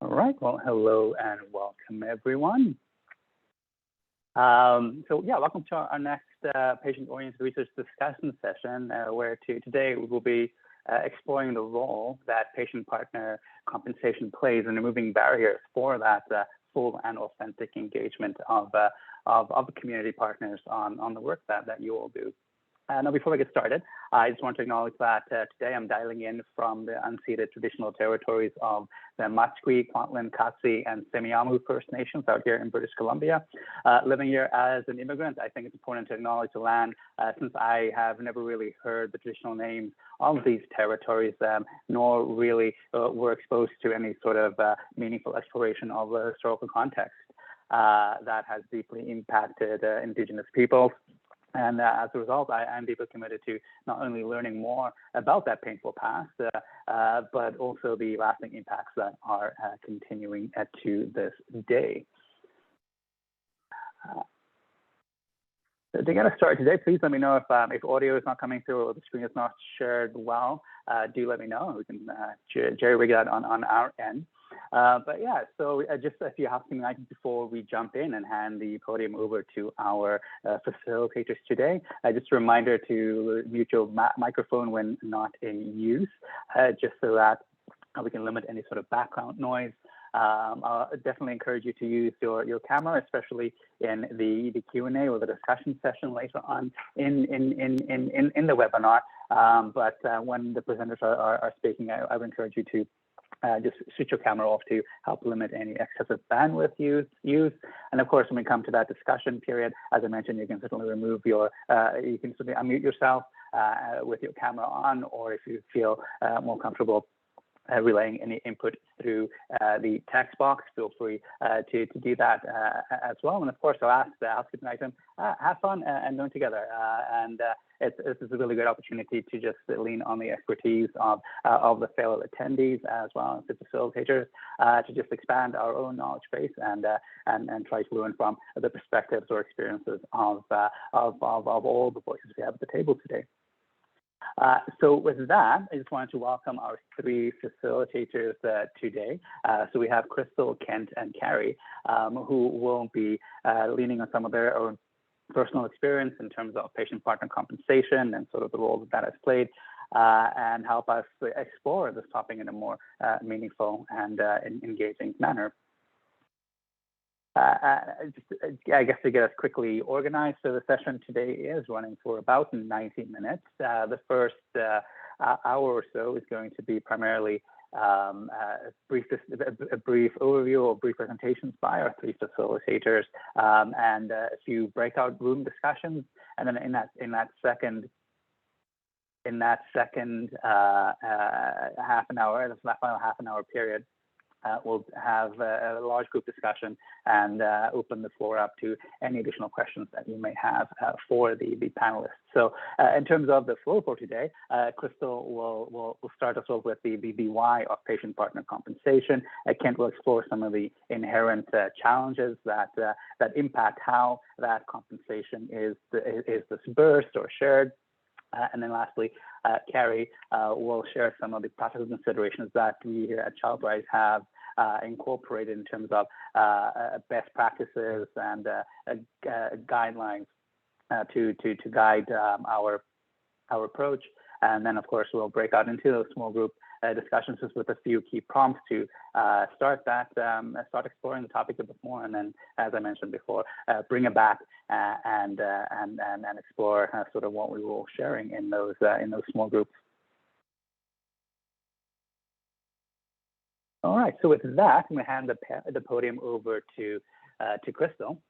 All right, well, hello and welcome everyone. Welcome to our next patient-oriented research discussion session, where today we will be exploring the role that patient-partner compensation plays in removing barriers for that full and authentic engagement of community partners on the work that you all do. Now, before we get started, I just want to acknowledge that today I'm dialing in from the unceded traditional territories of the Musqueam, Kwantlen, Katsi, and Semiahmoo First Nations out here in British Columbia. Living here as an immigrant, I think it's important to acknowledge the land, since I have never really heard the traditional names of these territories, nor really were exposed to any sort of meaningful exploration of the historical context that has deeply impacted Indigenous peoples. And as a result, I am deeply committed to not only learning more about that painful past, but also the lasting impacts that are continuing to this day. To get us started today, please let me know if audio is not coming through or the screen is not shared well. Do let me know. We can jerry-rig that on our end. Just a few housekeeping items before we jump in and hand the podium over to our facilitators today. Just a reminder to mute your microphone when not in use, just so that we can limit any sort of background noise. I'll definitely encourage you to use your camera, especially in the Q&A or the discussion session later on in the webinar. But when the presenters are speaking, I would encourage you to just switch your camera off to help limit any excessive bandwidth use. And of course, when we come to that discussion period, as I mentioned, you can certainly remove you can certainly unmute yourself with your camera on, or if you feel more comfortable relaying any input through the text box, feel free to do that as well. And of course, I'll ask the housekeeping item, have fun and learn together. This is a really great opportunity to just lean on the expertise of the fellow attendees as well as the facilitators to just expand our own knowledge base and try to learn from the perspectives or experiences of all the voices we have at the table today. So with that, I just wanted to welcome our three facilitators today. So we have Crystal, Kent, and Carrie, who will be leaning on some of their own personal experience in terms of patient-partner compensation and sort of the role that has played, and help us explore this topic in a more meaningful and engaging manner. I guess to get us quickly organized, so the session today is running for about 90 minutes. The first hour or so is going to be primarily a brief overview or brief presentations by our three facilitators, and a few breakout room discussions. And then in that second half an hour, that final half an hour period, we'll have a large group discussion and open the floor up to any additional questions that you may have for the panelists. So in terms of the flow for today, Crystal will start us off with the why of patient-partner compensation. Kent will explore some of the inherent challenges that impact how that compensation is disbursed or shared. And then lastly, Carrie will share some of the practical considerations that we here at ChildRise have incorporated in terms of best practices and guidelines to guide our approach. And then, of course, we'll break out into those small group discussions just with a few key prompts to start exploring the topic a bit more, and then, as I mentioned before, bring it back and explore sort of what we were sharing in those small groups. All right. So with that, I'm going to hand the podium over to Crystal.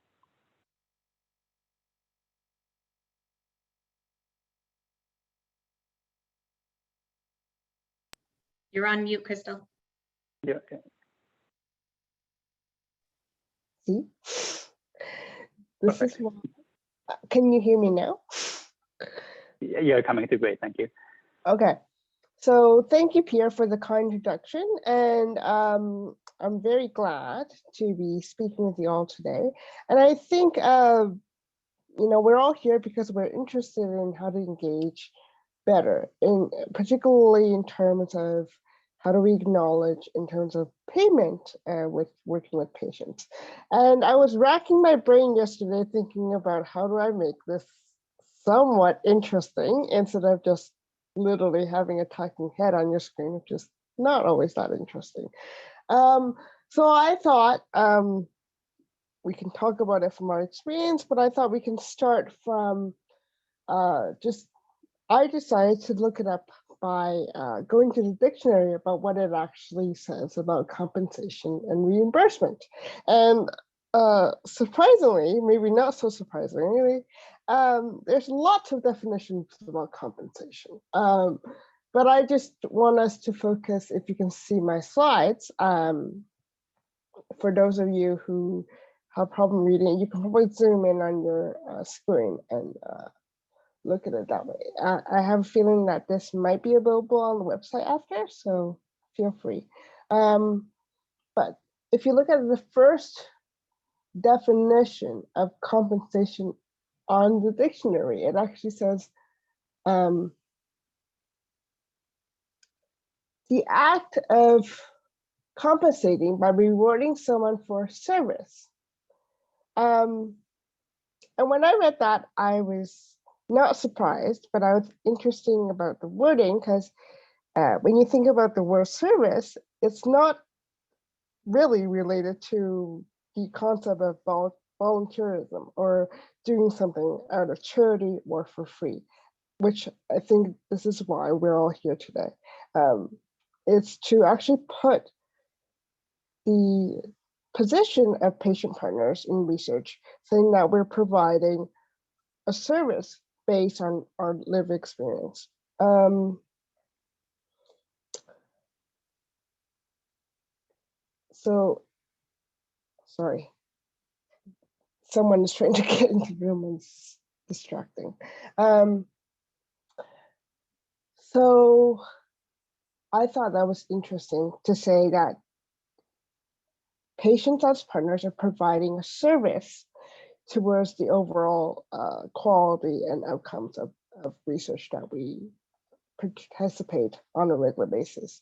You're on mute, Crystal. Yeah. Okay. See, this is what, can you hear me now? Yeah, you're coming through great. Thank you. Okay. So thank you, Pierre, for the kind introduction. And I'm very glad to be speaking with you all today. And I think, we're all here because we're interested in how to engage better, particularly in terms of how do we acknowledge in terms of payment with working with patients? And I was racking my brain yesterday thinking about how do I make this somewhat interesting instead of just literally having a talking head on your screen, which is not always that interesting. So I thought we can talk about it from our experience, but I thought we can start from I decided to look it up by going to the dictionary about what it actually says about compensation and reimbursement. And surprisingly, maybe not so surprisingly, there's lots of definitions about compensation. But I just want us to focus, if you can see my slides, for those of you who have problem reading, you can probably zoom in on your screen and look at it that way. I have a feeling that this might be available on the website after, so feel free. But if you look at the first definition of compensation on the dictionary, it actually says the act of compensating by rewarding someone for service. And when I read that, I was not surprised, but I was interested about the wording because when you think about the word service, it's not really related to the concept of volunteerism or doing something out of charity or for free, which I think this is why we're all here today. It's to actually put the position of patient partners in research, saying that we're providing a service based on our lived experience. So, sorry, someone is trying to get into the room and it's distracting. So I thought that was interesting to say that patients as partners are providing a service towards the overall quality and outcomes of research that we participate on a regular basis.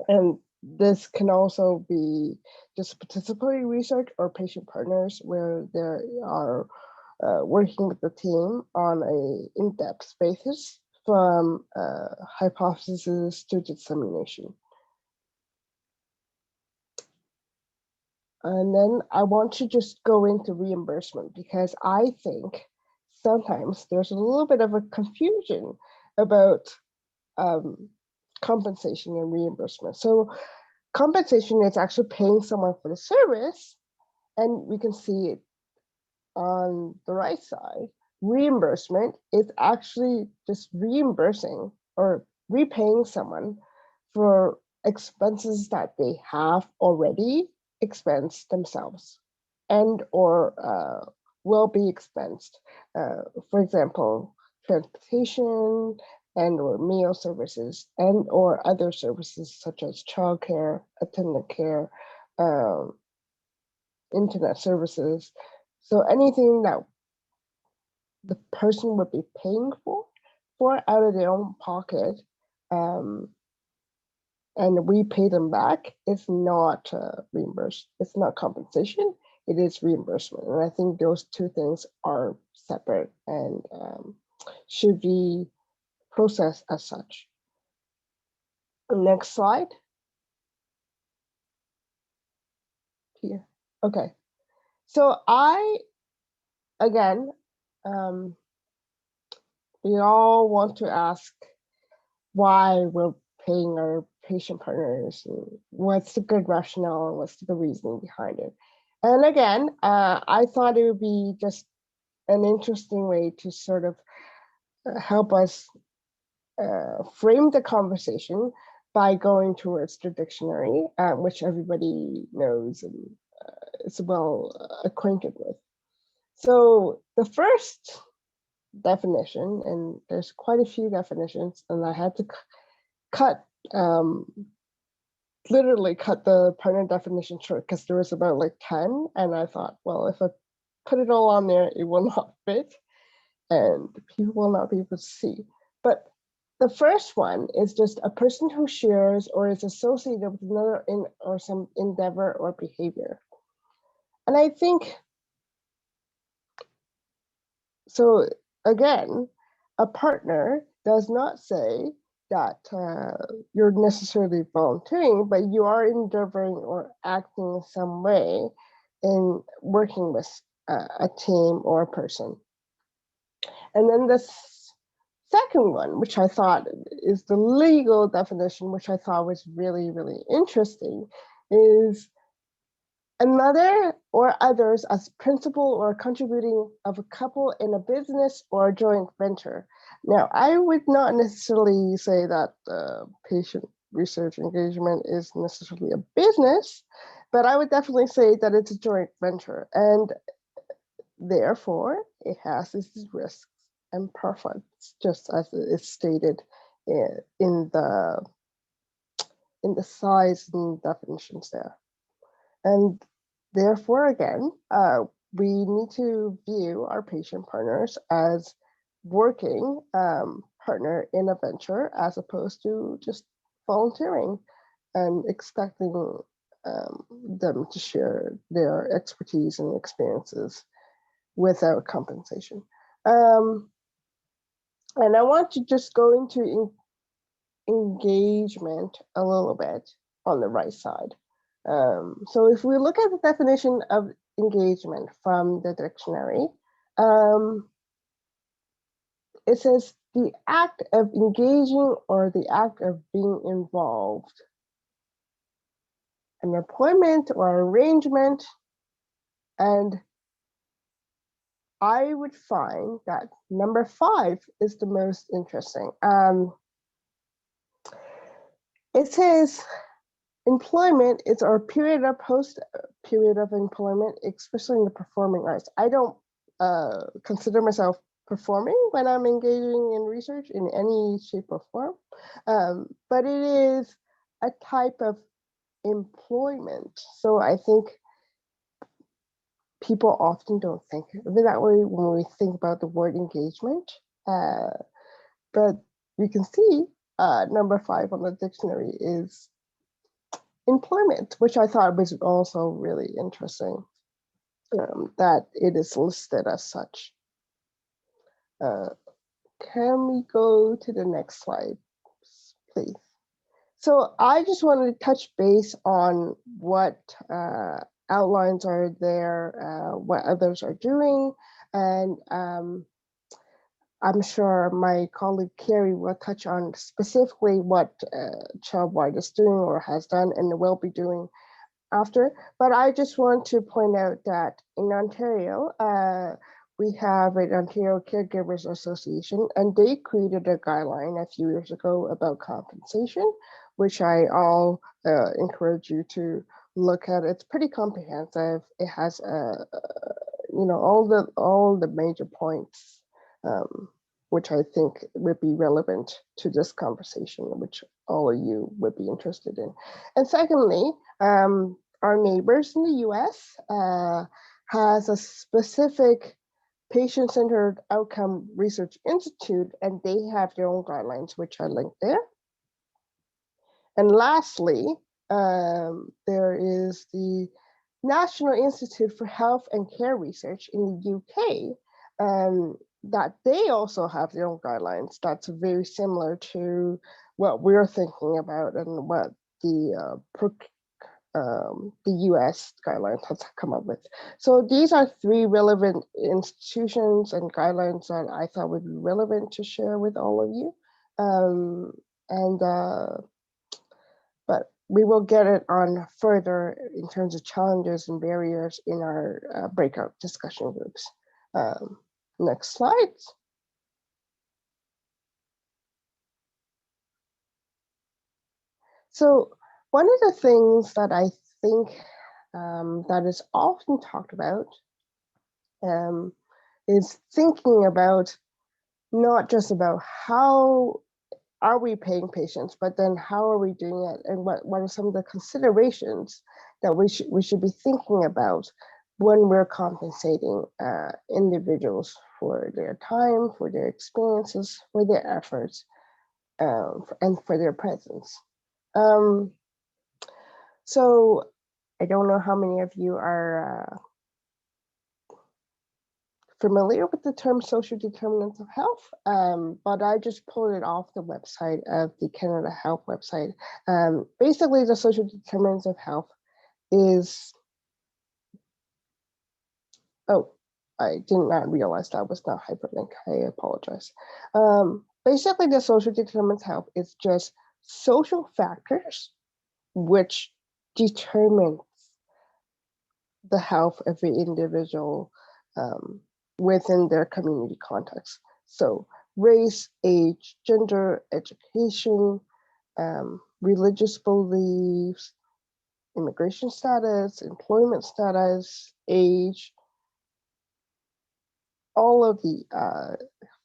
And this can also be just participatory research or patient partners where they are working with the team on a in-depth basis from hypothesis to dissemination. And then I want to just go into reimbursement because I think sometimes there's a little bit of a confusion about compensation and reimbursement. So compensation is actually paying someone for the service, and we can see it on the right side. Reimbursement is actually just reimbursing or repaying someone for expenses that they have already expensed themselves and or will be expensed. For example, transportation and or meal services and or other services such as childcare, attendant care, internet services. So anything that the person would be paying for out of their own pocket, and we pay them back, is not reimbursed. It's not compensation, it is reimbursement. And I think those two things are separate and should be processed as such. Next slide. Here. Okay. So again, we all want to ask why we're paying our patient partners, and what's the good rationale and what's the good reasoning behind it. And again, I thought it would be just an interesting way to sort of help us frame the conversation by going towards the dictionary, which everybody knows and is well acquainted with. So the first definition, and there's quite a few definitions, and I had to literally cut the partner definition short because there was about like 10, and I thought, well, if I put it all on there, it will not fit and people will not be able to see. But The first one is just a person who shares or is associated with another in or some endeavor or behavior. And I think, so again, a partner does not say that you're necessarily volunteering, but you are endeavoring or acting in some way in working with a team or a person. And then the second one, which I thought is the legal definition, which I thought was really, really interesting, is another or others as principal or contributing of a couple in a business or a joint venture. Now, I would not necessarily say that patient research engagement is necessarily a business, but I would definitely say that it's a joint venture, and therefore it has its risks and profits, just as it is stated in the size and definitions there. And therefore, again, we need to view our patient partners as working partner in a venture, as opposed to just volunteering and expecting them to share their expertise and experiences without compensation. And I want to just go into engagement a little bit on the right side. So if we look at the definition of engagement from the dictionary, it says the act of engaging or the act of being involved. An employment or arrangement. And I would find that number 5 is the most interesting. It says employment is our period of period of employment, especially in the performing arts. I don't consider myself performing when I'm engaging in research in any shape or form, but it is a type of employment. So I think people often don't think of it that way when we think about the word engagement, but you can see number 5 on the dictionary is employment, which I thought was also really interesting, that it is listed as such. Can we go to the next slide, please? So I just wanted to touch base on what outlines are there, what others are doing, and I'm sure my colleague Carrie will touch on specifically what Childwide is doing or has done and will be doing after. But I just want to point out that in Ontario, we have an Ontario Caregivers Association, and they created a guideline a few years ago about compensation, which I all encourage you to look at. It's pretty comprehensive. It has all the major points, which I think would be relevant to this conversation, which all of you would be interested in. And secondly, our neighbors in the US has a specific patient-centered outcome research institute, and they have their own guidelines, which I linked there. And lastly, there is the National Institute for Health and Care Research in the UK, that they also have their own guidelines. That's very similar to what we're thinking about and what the US guidelines has come up with. So these are 3 relevant institutions and guidelines that I thought would be relevant to share with all of you. But we will get it on further in terms of challenges and barriers in our breakout discussion groups. Next slide. So one of the things that I think that is often talked about is thinking about not just about how are we paying patients, but then how are we doing it, and what are some of the considerations that we should be thinking about when we're compensating individuals for their time, for their experiences, for their efforts. and for their presence. So I don't know how many of you are familiar with the term social determinants of health, but I just pulled it off the website of the Canada Health website. Basically, the social determinants of health is, oh, I did not realize that was not hyperlink. I apologize. Basically, the social determinants of health is just social factors which determine the health of the individual within their community context. So race, age, gender, education, religious beliefs, immigration status, employment status, age, all of the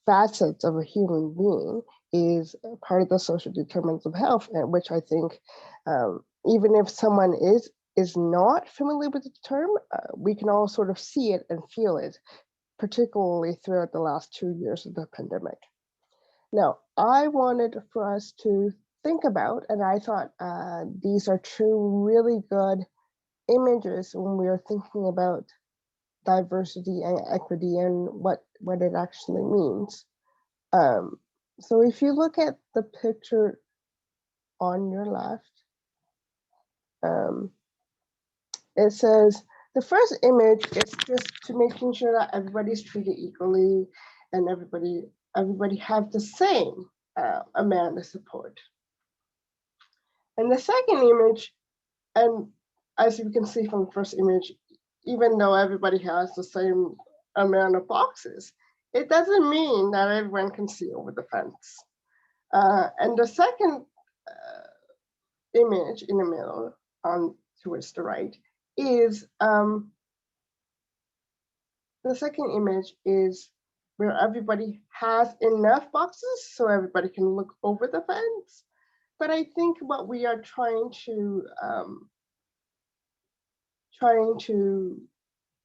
facets of a human being is part of the social determinants of health, which I think even if someone is not familiar with the term, we can all sort of see it and feel it, particularly throughout the last 2 years of the pandemic. Now, I wanted for us to think about, and I thought these are two really good images when we are thinking about diversity and equity and what it actually means. So if you look at the picture on your left, it says the first image is just to making sure that everybody's treated equally and everybody have the same amount of support. And the second image, and as you can see from the first image, even though everybody has the same amount of boxes, it doesn't mean that everyone can see over the fence. And the second image in the middle, on towards the right, is the second image is where everybody has enough boxes so everybody can look over the fence. But I think what we are trying to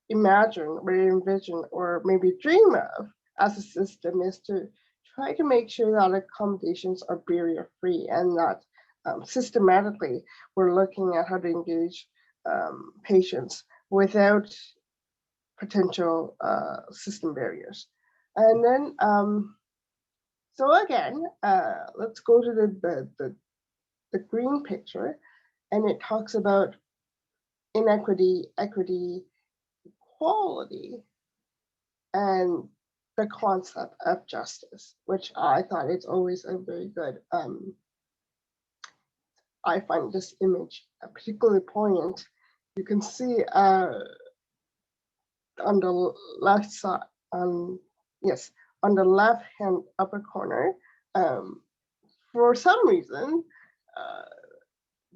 imagine or envision or maybe dream of as a system is to try to make sure that accommodations are barrier-free and that systematically we're looking at how to engage patients without potential system barriers. And then, so again, let's go to the green picture, and it talks about inequity, equity, equality, and the concept of justice, which I thought is always a very good, I find this image particularly poignant. You can see on the left side, yes, on the left hand upper corner, for some reason,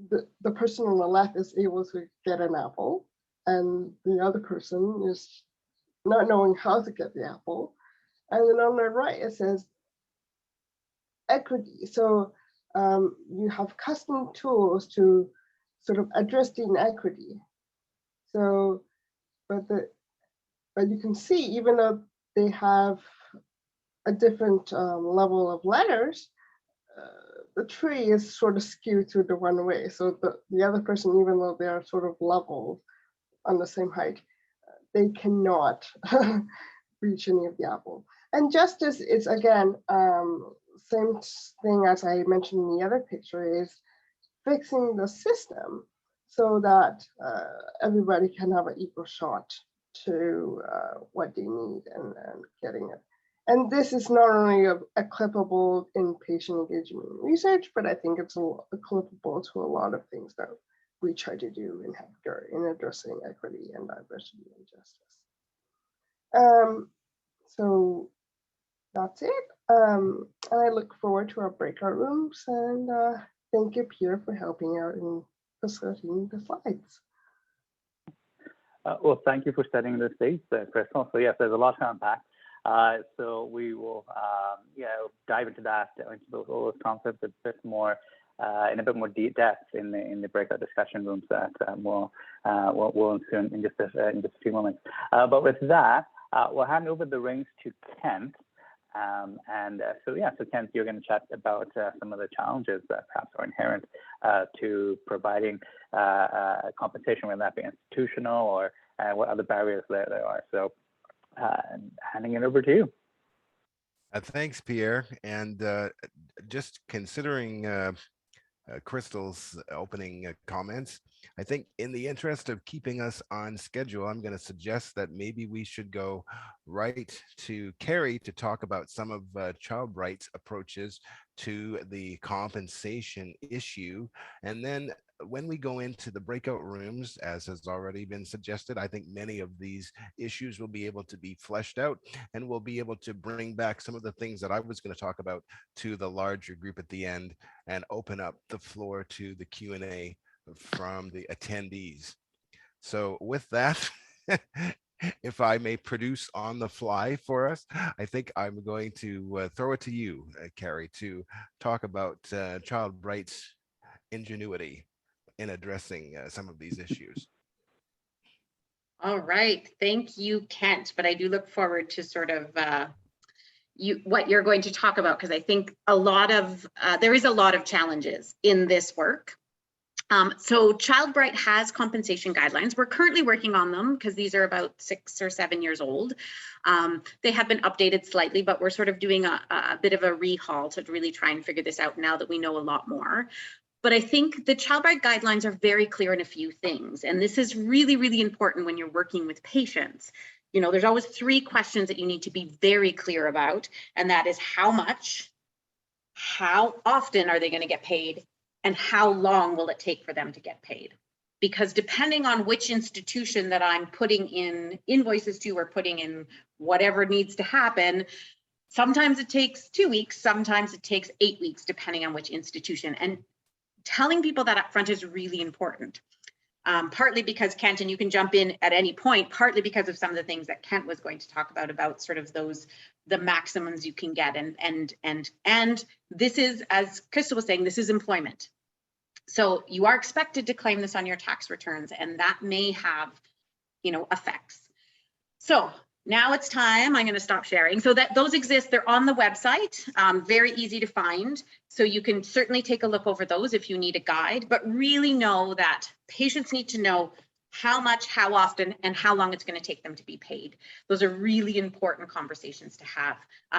the person on the left is able to get an apple, and the other person is not knowing how to get the apple. And then on the right, it says equity. So you have custom tools to sort of address the inequity. So, but you can see, even though they have a different level of letters, the tree is sort of skewed to the one way. So the other person, even though they are sort of level on the same height, they cannot reach any of the apple. And justice is, again, same thing as I mentioned in the other picture, is fixing the system so that everybody can have an equal shot to what they need and getting it. And this is not only applicable in patient engagement research, but I think it's applicable to a lot of things that we try to do in healthcare in addressing equity and diversity and justice. So that's it. And I look forward to our breakout rooms, and thank you, Pierre, for helping out in facilitating the slides. Well, thank you for setting the stage, Crystal. So yes, there's a lot to unpack. So we will dive into that, into all those concepts a bit more, in a bit more depth in the breakout discussion rooms that will ensue in just a few moments. But with that, we'll hand over the reins to Kent, So Kent, you're going to chat about some of the challenges that perhaps are inherent to providing compensation, whether that be institutional or what other barriers there are. So handing it over to you. Thanks, Pierre. And just considering Crystal's opening comments, I think in the interest of keeping us on schedule, I'm going to suggest that maybe we should go right to Carrie to talk about some of child rights approaches to the compensation issue. And then when we go into the breakout rooms, as has already been suggested, I think many of these issues will be able to be fleshed out, and we'll be able to bring back some of the things that I was going to talk about to the larger group at the end and open up the floor to the Q&A from the attendees. So with that, if I may produce on the fly for us, I think I'm going to throw it to you, Carrie, to talk about child rights ingenuity in addressing some of these issues. All right, thank you, Kent. But I do look forward to sort of what you're going to talk about, because I think there is a lot of challenges in this work. So Child Right has compensation guidelines. We're currently working on them because these are about 6 or 7 years old. They have been updated slightly, but we're sort of doing a bit of a rehaul to really try and figure this out now that we know a lot more. But I think the Child Right guidelines are very clear in a few things. And this is really, really important when you're working with patients. You know, there's always 3 questions that you need to be very clear about. And that is how much, how often are they going to get paid, and how long will it take for them to get paid? Because depending on which institution that I'm putting in invoices to or putting in whatever needs to happen, sometimes it takes 2 weeks, sometimes it takes 8 weeks, depending on which institution. And telling people that up front is really important. Partly because Kent, and you can jump in at any point, partly because of some of the things that Kent was going to talk about sort of the maximums you can get. And this is, as Crystal was saying, this is employment. So you are expected to claim this on your tax returns, and that may have, effects. So now it's time, I'm going to stop sharing. So that those exist, they're on the website, very easy to find. So you can certainly take a look over those if you need a guide, but really know that patients need to know how much, how often, and how long it's going to take them to be paid. Those are really important conversations to have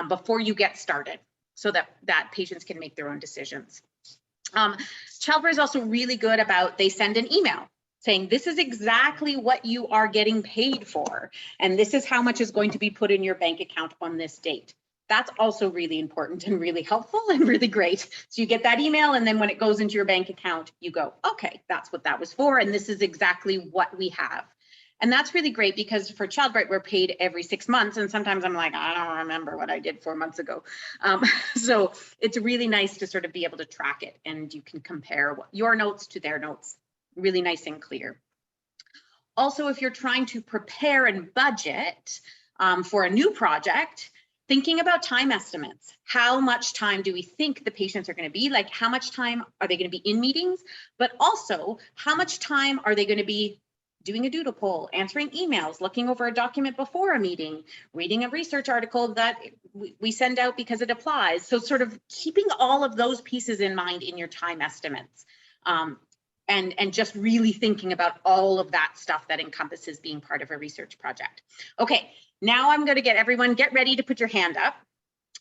before you get started, so that patients can make their own decisions. Child Right is also really good about, they send an email saying, this is exactly what you are getting paid for, and this is how much is going to be put in your bank account on this date. That's also really important and really helpful and really great. So you get that email, and then when it goes into your bank account, you go, okay, that's what that was for, and this is exactly what we have. And that's really great, because for Child Right, we're paid every 6 months, and sometimes I'm like, I don't remember what I did 4 months ago. So it's really nice to sort of be able to track it, and you can compare your notes to their notes. Really nice and clear. Also, if you're trying to prepare and budget for a new project, thinking about time estimates. How much time do we think the patients are going to be? Like, how much time are they going to be in meetings? But also, how much time are they going to be doing a doodle poll, answering emails, looking over a document before a meeting, reading a research article that we send out because it applies? So sort of keeping all of those pieces in mind in your time estimates. And just really thinking about all of that stuff that encompasses being part of a research project. Okay, now I'm going to get everyone, get ready to put your hand up.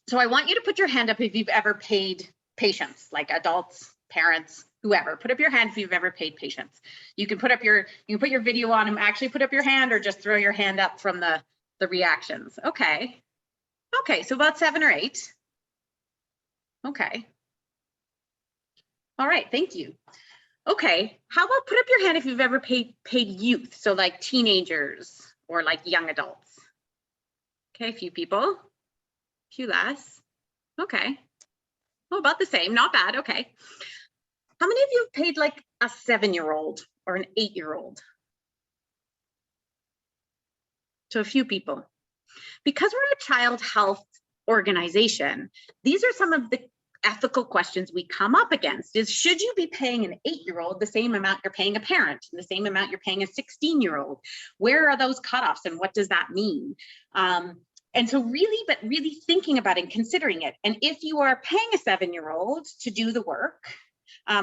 So I want you to put your hand up if you've ever paid patients, like adults, parents, whoever. Put up your hand if you've ever paid patients. You can put your video on and actually put up your hand, or just throw your hand up from the reactions. Okay. Okay, so about 7 or 8. Okay. All right, thank you. Okay, how about put up your hand if you've ever paid youth, so like teenagers or like young adults. Okay, a few people, a few less. Okay, oh, about the same, not bad. Okay, how many of you have paid like a 7-year-old or an 8-year-old? So a few people. Because we're a child health organization, these are some of the ethical questions we come up against. Is, should you be paying an 8-year-old the same amount you're paying a parent, the same amount you're paying a 16-year-old? Where are those cutoffs, and what does that mean? And so really thinking about it and considering it. And if you are paying a 7-year-old to do the work,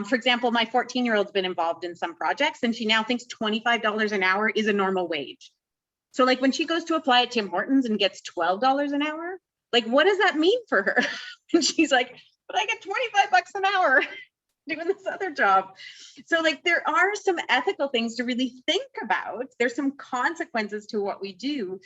for example, my 14-year-old's been involved in some projects and she now thinks $25 an hour is a normal wage. So like when she goes to apply at Tim Hortons and gets $12 an hour, like what does that mean for her? And she's like, but I get 25 bucks an hour doing this other job. So like there are some ethical things to really think about. There's some consequences to what we do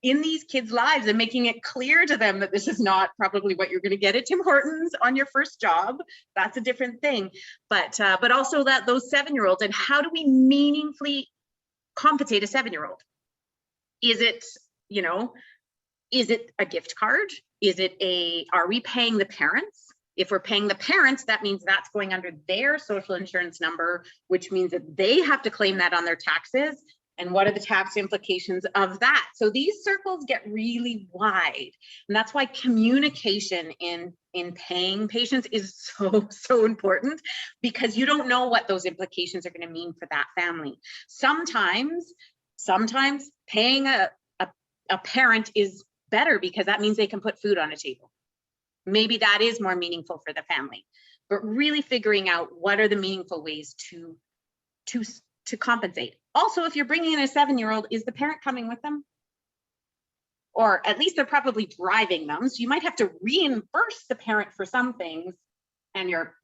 in these kids' lives, and making it clear to them that this is not probably what you're going to get at Tim Hortons on your first job. That's a different thing. But also that those 7-year-olds, and how do we meaningfully compensate a 7-year-old? Is it, you know, is it a gift card? Are we paying the parents? If we're paying the parents, that means that's going under their social insurance number, which means that they have to claim that on their taxes. And what are the tax implications of that? So these circles get really wide. And that's why communication in paying patients is so important, because you don't know what those implications are going to mean for that family. Sometimes paying a parent is better because that means they can put food on a table. Maybe that is more meaningful for the family, but really figuring out what are the meaningful ways to compensate. Also, if you're bringing in a 7-year-old, is the parent coming with them? Or at least they're probably driving them. So you might have to reimburse the parent for some things, and you're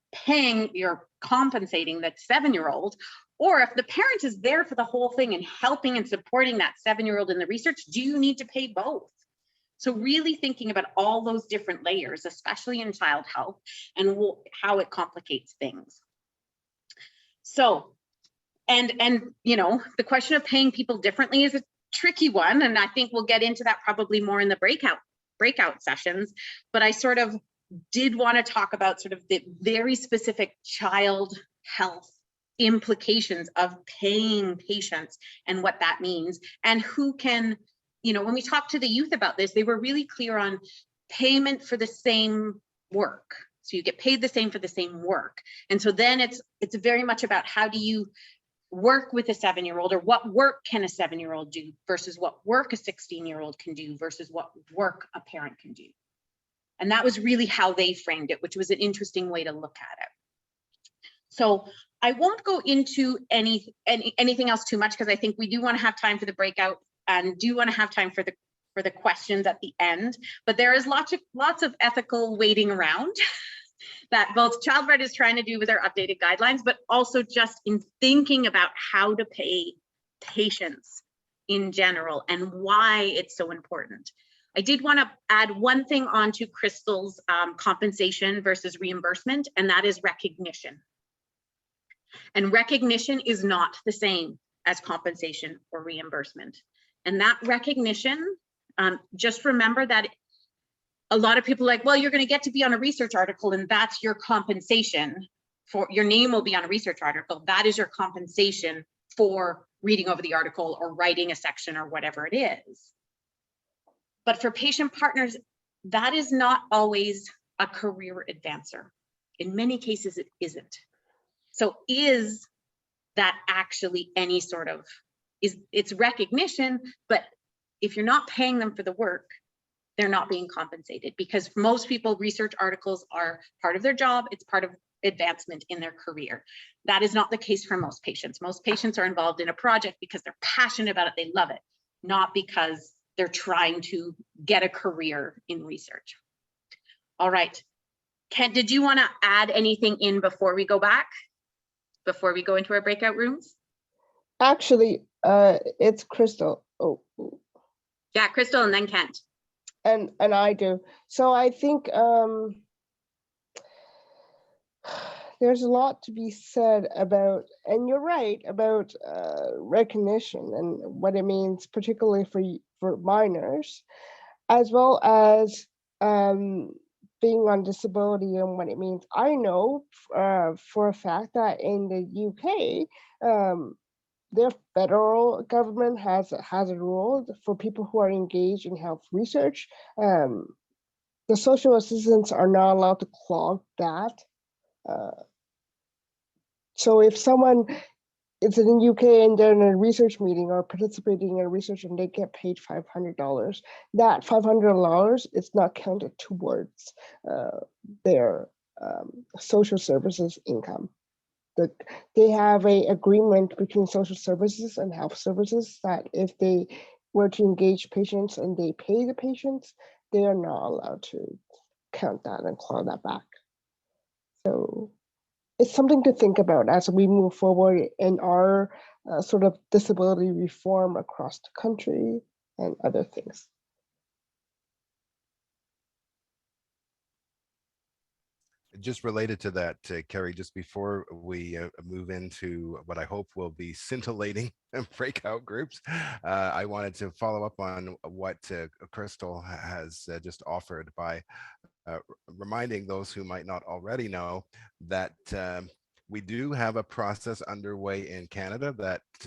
compensating that 7-year-old. Or if the parent is there for the whole thing and helping and supporting that 7-year-old in the research, do you need to pay both? So really thinking about all those different layers, especially in child health, and how it complicates things. So, and you know, the question of paying people differently is a tricky one, and I think we'll get into that probably more in the breakout sessions. But I sort of did want to talk about sort of the very specific child health implications of paying patients and what that means, and who can. You know, when we talked to the youth about this, they were really clear on payment for the same work. So you get paid the same for the same work. And so then it's very much about how do you work with a 7-year-old, or what work can a 7-year-old do versus what work a 16-year-old can do versus what work a parent can do. And that was really how they framed it, which was an interesting way to look at it. So I won't go into anything else too much, because I think we do want to have time for the breakout and do want to have time for the questions at the end. But there is lots of ethical waiting around that both Childbird is trying to do with their updated guidelines, but also just in thinking about how to pay patients in general and why it's so important. I did want to add one thing onto Crystal's compensation versus reimbursement, and that is recognition. And recognition is not the same as compensation or reimbursement. And that recognition, just remember that a lot of people are like, well, you're going to get to be on a research article and that's your compensation for, your name will be on a research article. That is your compensation for reading over the article or writing a section or whatever it is. But for patient partners, that is not always a career advancer. In many cases, it isn't. So is that actually any sort of, it's recognition, but if you're not paying them for the work, they're not being compensated, because for most people, research articles are part of their job. It's part of advancement in their career. That is not the case for most patients. Most patients are involved in a project because they're passionate about it, they love it, not because they're trying to get a career in research. All right, Kent, did you want to add anything in before we go back? Before we go into our breakout rooms? Actually, it's Crystal. Oh. Yeah, Crystal and then Kent. And I do. So I think there's a lot to be said about, and you're right, about recognition and what it means, particularly for minors, as well as being on disability and what it means. I know for a fact that in the UK, their federal government has a rule for people who are engaged in health research. The social assistants are not allowed to clog that. So if someone it's in the UK and they're in a research meeting or participating in a research and they get paid $500. That $500 is not counted towards their social services income. They have a agreement between social services and health services that if they were to engage patients and they pay the patients, they are not allowed to count that and claw that back. So it's something to think about as we move forward in our sort of disability reform across the country and other things. Just related to that, Carrie, just before we move into what I hope will be scintillating breakout groups, I wanted to follow up on what Crystal has just offered by reminding those who might not already know that we do have a process underway in Canada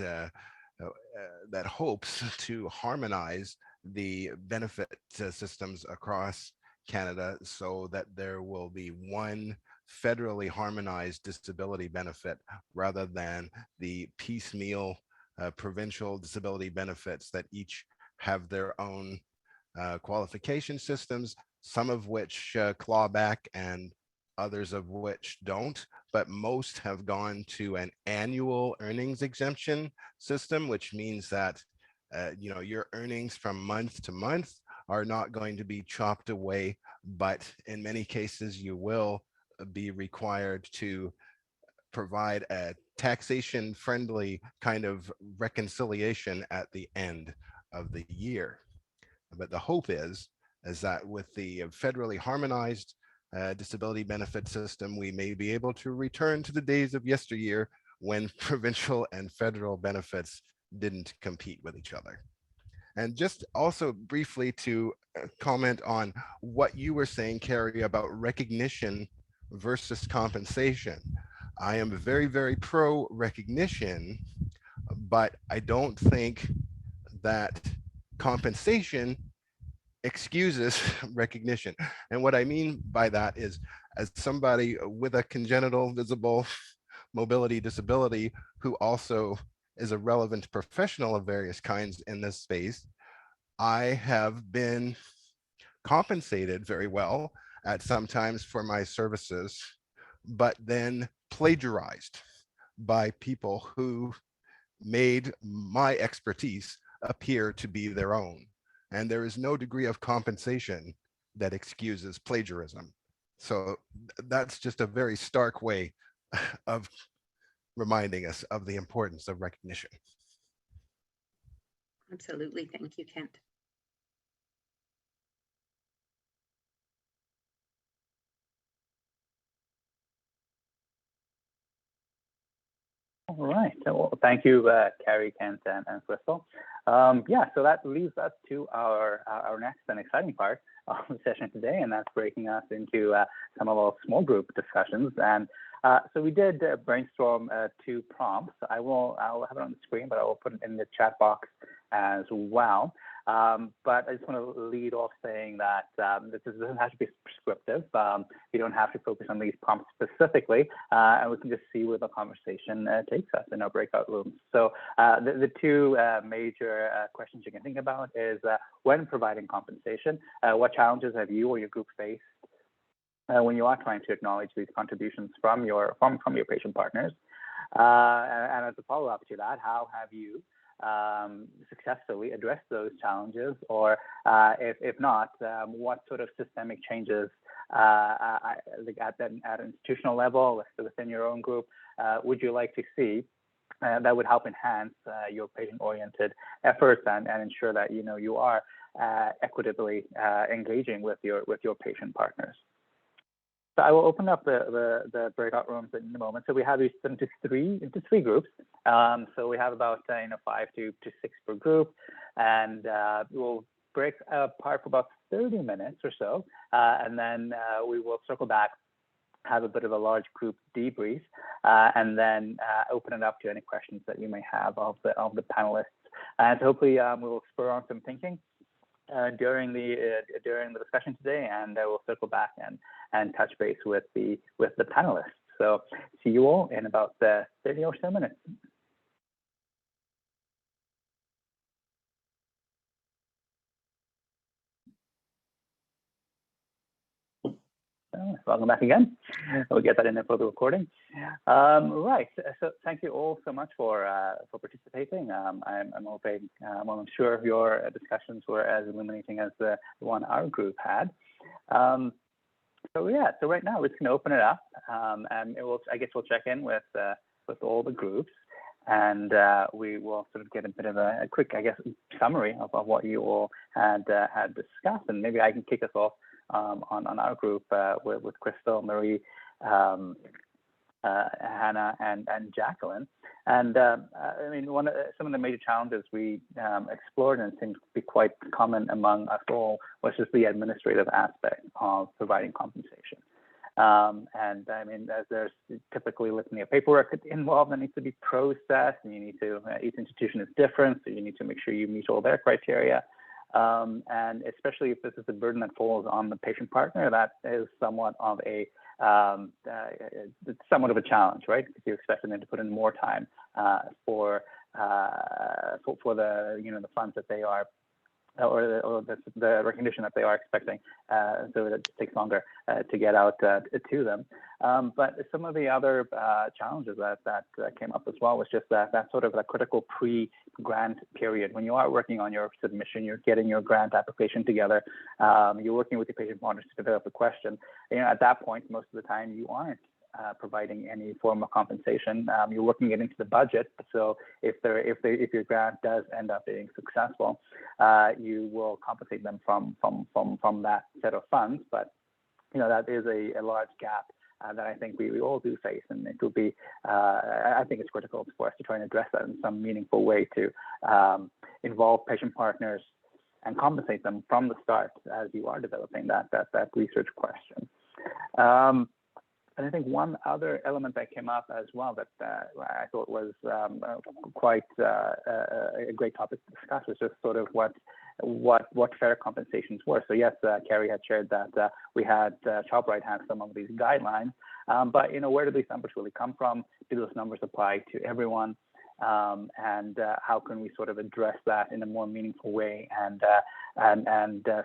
that hopes to harmonize the benefit systems across Canada so that there will be one federally harmonized disability benefit rather than the piecemeal provincial disability benefits that each have their own qualification systems, some of which claw back and others of which don't, but most have gone to an annual earnings exemption system, which means that your earnings from month to month are not going to be chopped away, but in many cases you will be required to provide a taxation friendly kind of reconciliation at the end of the year. But the hope is that with the federally harmonized disability benefit system, we may be able to return to the days of yesteryear when provincial and federal benefits didn't compete with each other. And just also briefly to comment on what you were saying, Carrie, about recognition versus compensation. I am very, very pro recognition, but I don't think that compensation excuses recognition. And what I mean by that is, as somebody with a congenital visible mobility disability who also is a relevant professional of various kinds in this space, I have been compensated very well at some times for my services, but then plagiarized by people who made my expertise appear to be their own. And there is no degree of compensation that excuses plagiarism. So that's just a very stark way of reminding us of the importance of recognition. Absolutely. Thank you, Kent. All right. Well, thank you, Carrie, Kent, and Crystal. Yeah, so that leads us to our next and exciting part of the session today, and that's breaking us into some of our small group discussions. And so we did brainstorm 2 prompts. I'll have it on the screen, but I will put it in the chat box as well. But I just want to lead off saying that this doesn't have to be prescriptive. You don't have to focus on these prompts specifically, and we can just see where the conversation takes us in our breakout rooms. So the 2 major questions you can think about is when providing compensation, what challenges have you or your group faced when you are trying to acknowledge these contributions from your patient partners? And as a follow-up to that, how have you successfully address those challenges, or if not, what sort of systemic changes at an institutional level within your own group would you like to see that would help enhance your patient-oriented efforts and ensure that you are equitably engaging with your patient partners? So I will open up the breakout rooms in a moment. So we have these into three groups. So we have about 5 to 6 per group, and we'll break apart for about 30 minutes or so, and then we will circle back, have a bit of a large group debrief, and then open it up to any questions that you may have of the panelists. And so hopefully we will spur on some thinking during the discussion today, and we'll circle back and touch base with the panelists. So see you all in about 30 or so minutes. Welcome back again. We'll get that in for the recording. Right. So thank you all so much for participating. I'm hoping, well, I'm sure your discussions were as illuminating as the one our group had. So yeah. So right now we're just going to open it up, and I guess we'll check in with all the groups, and we will sort of get a bit of a quick, I guess, summary of what you all had discussed, and maybe I can kick us off on our group with Crystal, Marie, Hannah, and Jacqueline. And I mean, some of the major challenges we explored and seemed to be quite common among us all was just the administrative aspect of providing compensation. And I mean, there's typically litany of paperwork involved that needs to be processed, and you need to, each institution is different, so you need to make sure you meet all their criteria. And especially if this is a burden that falls on the patient partner, that is somewhat of a challenge, right? Because you're expecting them to put in more time for the the funds that they are, or the recognition that they are expecting, so it takes longer to get out to them. But some of the other challenges that came up as well was just that sort of a critical pre-grant period. When you are working on your submission, you're getting your grant application together, you're working with your patient partners to develop a question. At that point, most of the time you aren't providing any form of compensation. You're working it into the budget. So if your grant does end up being successful, you will compensate them from that set of funds. But that is a large gap that I think we all do face, and it will be. I think it's critical for us to try and address that in some meaningful way to involve patient partners and compensate them from the start as you are developing that research question. And I think one other element that came up as well that I thought was quite a great topic to discuss was just sort of what fair compensations were. So yes, Carrie had shared that we had ShopRite have some of these guidelines, but where do these numbers really come from? Do those numbers apply to everyone? And how can we sort of address that in a more meaningful way and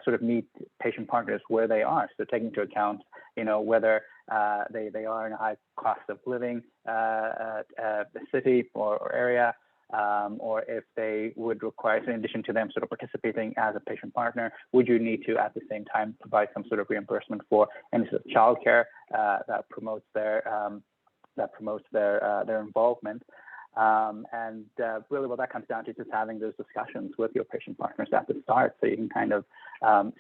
sort of meet patient partners where they are? So taking into account, whether they are in a high cost of living city or area, or if they would require, in addition to them sort of participating as a patient partner, would you need to at the same time provide some sort of reimbursement for any sort of childcare that promotes their involvement? And really what that comes down to is just having those discussions with your patient partners at the start, so you can kind of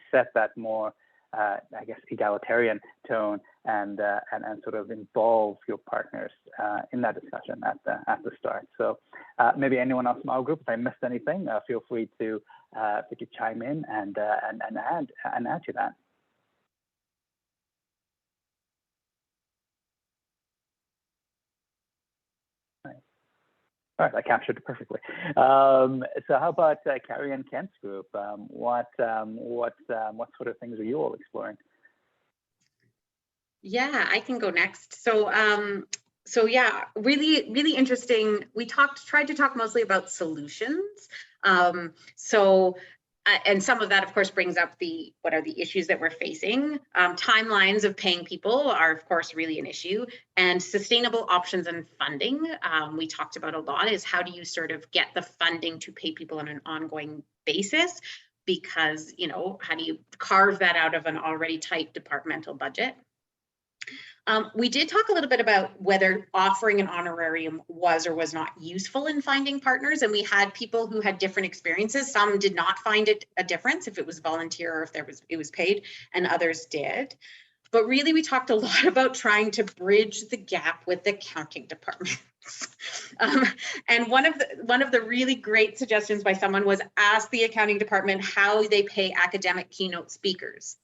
set that more, I guess, egalitarian tone and sort of involve your partners in that discussion at the start. So maybe anyone else from our group, if I missed anything, feel free to chime in and add to that. All right, I captured it perfectly. So how about Carrie and Kent's group? What sort of things are you all exploring? Yeah, I can go next. So yeah, really interesting. We tried to talk mostly about solutions. And some of that, of course, brings up what are the issues that we're facing. Timelines of paying people are, of course, really an issue. And sustainable options and funding, we talked about a lot, is how do you sort of get the funding to pay people on an ongoing basis? Because, how do you carve that out of an already tight departmental budget? We did talk a little bit about whether offering an honorarium was or was not useful in finding partners, and we had people who had different experiences. Some did not find it a difference if it was volunteer or if it was paid, and others did. But really, we talked a lot about trying to bridge the gap with the accounting departments. And one of the really great suggestions by someone was ask the accounting department how they pay academic keynote speakers.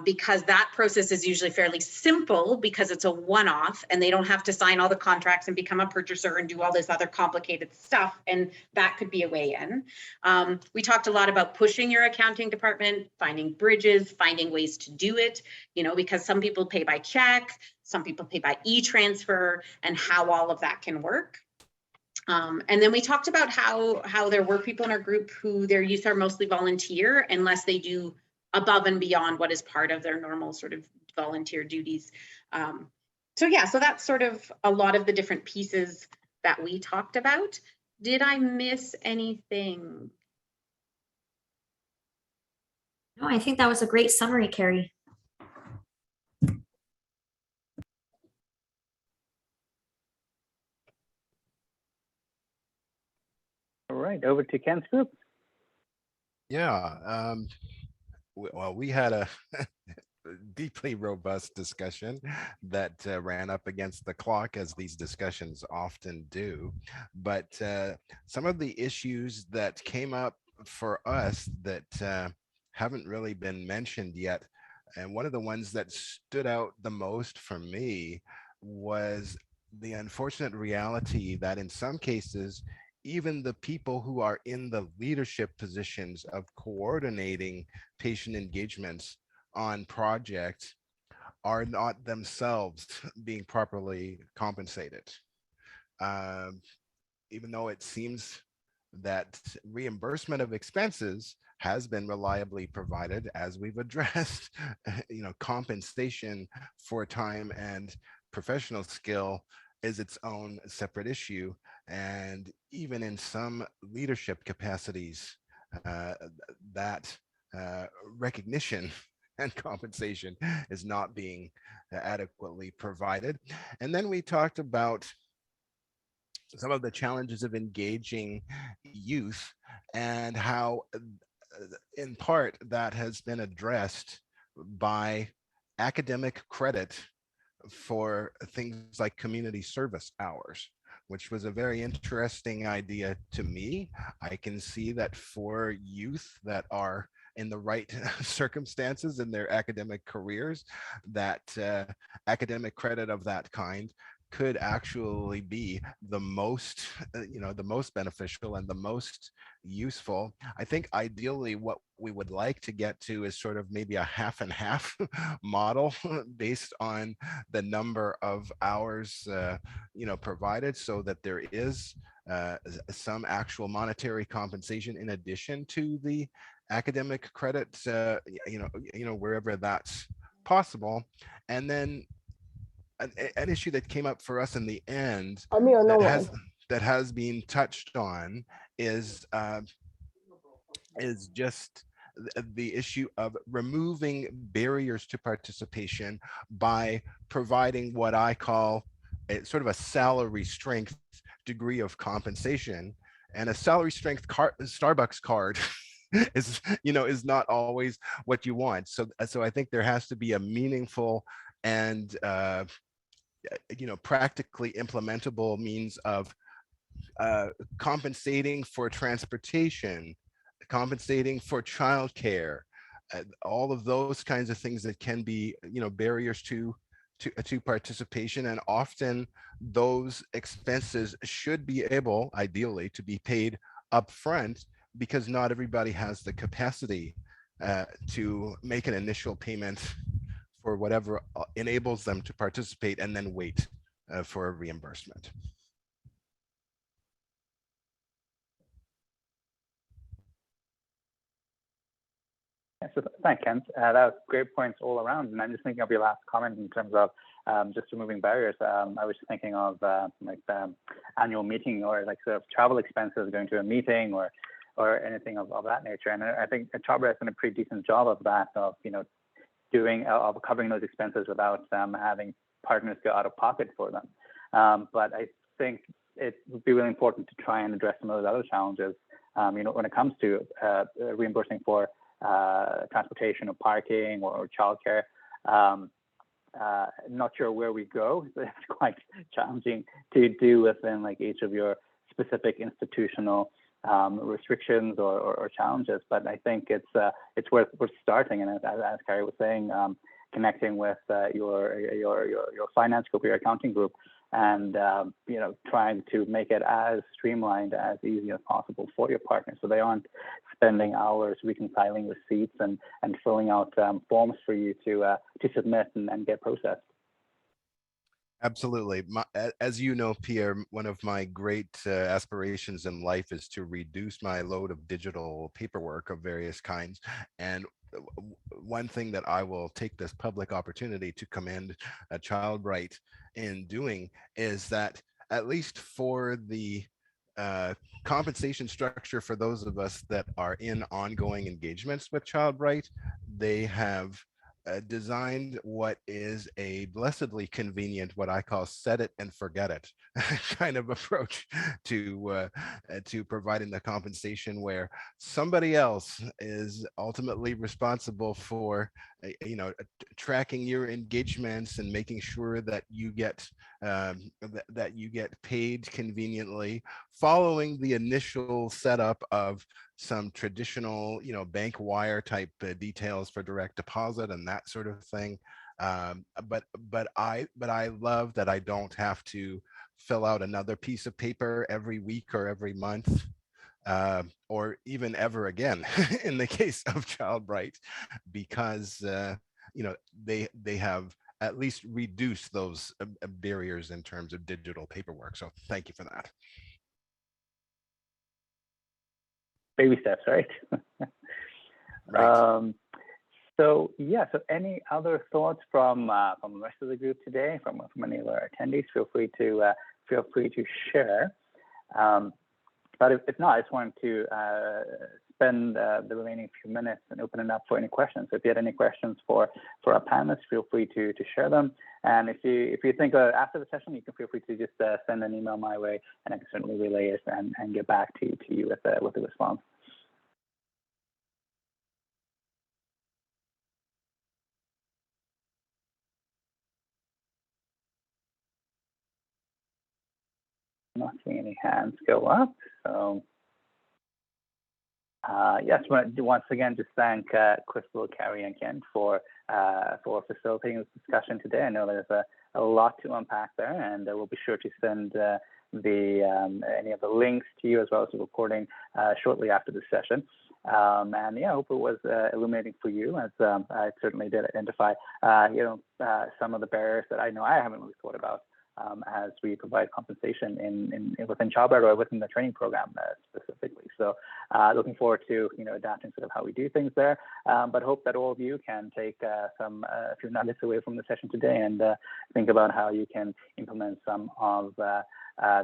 Because that process is usually fairly simple because it's a one-off and they don't have to sign all the contracts and become a purchaser and do all this other complicated stuff. And that could be a way in. We talked a lot about pushing your accounting department, finding bridges, finding ways to do it, because some people pay by check, some people pay by e-transfer, and how all of that can work. And then we talked about how there were people in our group who their youth are mostly volunteer unless they do above and beyond what is part of their normal sort of volunteer duties. So yeah, so that's sort of a lot of the different pieces that we talked about. Did I miss anything? No, I think that was a great summary, Carrie. All right, over to Ken's group. Yeah, well, we had a deeply robust discussion that ran up against the clock, as these discussions often do. But some of the issues that came up for us that haven't really been mentioned yet, and one of the ones that stood out the most for me was the unfortunate reality that in some cases, even the people who are in the leadership positions of coordinating patient engagements on projects are not themselves being properly compensated. Even though it seems that reimbursement of expenses has been reliably provided, as we've addressed, compensation for time and professional skill is its own separate issue. And even in some leadership capacities, that recognition and compensation is not being adequately provided. And then we talked about some of the challenges of engaging youth and how, in part, that has been addressed by academic credit for things like community service hours, which was a very interesting idea to me. I can see that for youth that are in the right circumstances in their academic careers, that academic credit of that kind could actually be the most, the most beneficial and the most useful. I think ideally what we would like to get to is sort of maybe a half and half model based on the number of hours, provided, so that there is some actual monetary compensation in addition to the academic credit, wherever that's possible. And then an issue that came up for us in the end that has been touched on is just the issue of removing barriers to participation by providing what I call a sort of a salary strength degree of compensation. And a salary strength Starbucks card is not always what you want. So I think there has to be a meaningful and practically implementable means of compensating for transportation, compensating for childcare, all of those kinds of things that can be, barriers to participation. And often those expenses should be able, ideally, to be paid upfront, because not everybody has the capacity to make an initial payment for whatever enables them to participate and then wait for a reimbursement. So thanks, Kent. That was great points all around. And I'm just thinking of your last comment in terms of just removing barriers. I was just thinking of like the annual meeting, or like sort of travel expenses going to a meeting, or anything of that nature. And I think Chabra has done a pretty decent job of that, of of covering those expenses without having partners go out of pocket for them. But I think it would be really important to try and address some of those other challenges. When it comes to reimbursing for transportation or parking or childcare. Not sure where we go. It's quite challenging to do within like each of your specific institutional restrictions or challenges. But I think it's worth starting. And as Carrie was saying, connecting with your finance group, your accounting group, and trying to make it as streamlined, as easy as possible for your partners, so they aren't spending hours reconciling receipts and filling out forms for you to submit and get processed. Absolutely. As you know, Pierre, one of my great aspirations in life is to reduce my load of digital paperwork of various kinds. And one thing that I will take this public opportunity to commend Child Right in doing is that, at least for the uh, compensation structure for those of us that are in ongoing engagements with Child Right, they have designed what is a blessedly convenient, what I call set it and forget it kind of approach to providing the compensation, where somebody else is ultimately responsible for tracking your engagements and making sure that you get that you get paid conveniently, following the initial setup of some traditional, bank wire type details for direct deposit and that sort of thing. But I love that I don't have to fill out another piece of paper every week or every month, or even ever again in the case of Child Right, because they have at least reduced those barriers in terms of digital paperwork. So thank you for that. Baby steps, right? Right. So any other thoughts from the rest of the group today, from any of our attendees? Feel free to share. But if not, I just wanted to spend the remaining few minutes and open it up for any questions. So if you had any questions for our panelists, feel free to share them. And if you think after the session, you can feel free to just send an email my way, and I can certainly relay it and get back to you with a response. I'm not seeing any hands go up. So yes, once again, just thank Crystal, Carrie, and Ken for facilitating this discussion today. I know there's a lot to unpack there, and we'll be sure to send any of the links to you, as well as the recording shortly after the session. And yeah, I hope it was illuminating for you, as I certainly did identify some of the barriers that I know I haven't really thought about as we provide compensation within Child Right or within the training program specifically. So looking forward to adapting sort of how we do things there, but hope that all of you can take a few nuggets away from the session today and think about how you can implement some of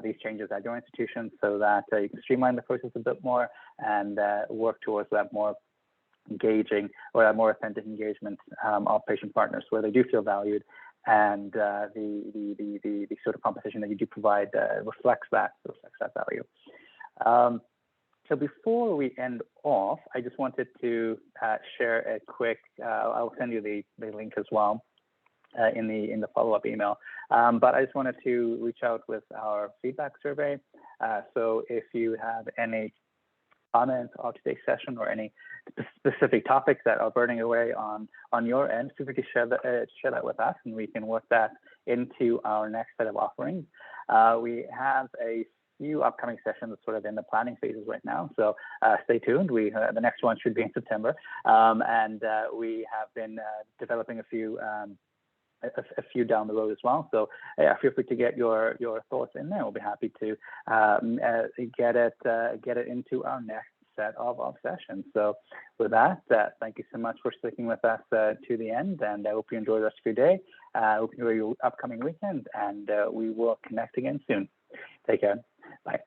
these changes at your institution, so that you can streamline the process a bit more and work towards that more engaging or that more authentic engagement of patient partners, where they do feel valued, and the sort of compensation that you do provide reflects that value. So before we end off, I just wanted to share a quick. I'll send you the link as well in the follow-up email. But I just wanted to reach out with our feedback survey. So if you have any comments of today's session or any specific topics that are burning away on your end, feel free to share that with us, and we can work that into our next set of offerings. We have a few upcoming sessions sort of in the planning phases right now, so stay tuned. The next one should be in September, and we have been developing a few down the road as well. So yeah, feel free to get your thoughts in there. We'll be happy to get it into our next set of sessions. So with that, thank you so much for sticking with us to the end, and I hope you enjoy the rest of your day. I hope you enjoy your upcoming weekend, and we will connect again soon. Take care. Bye.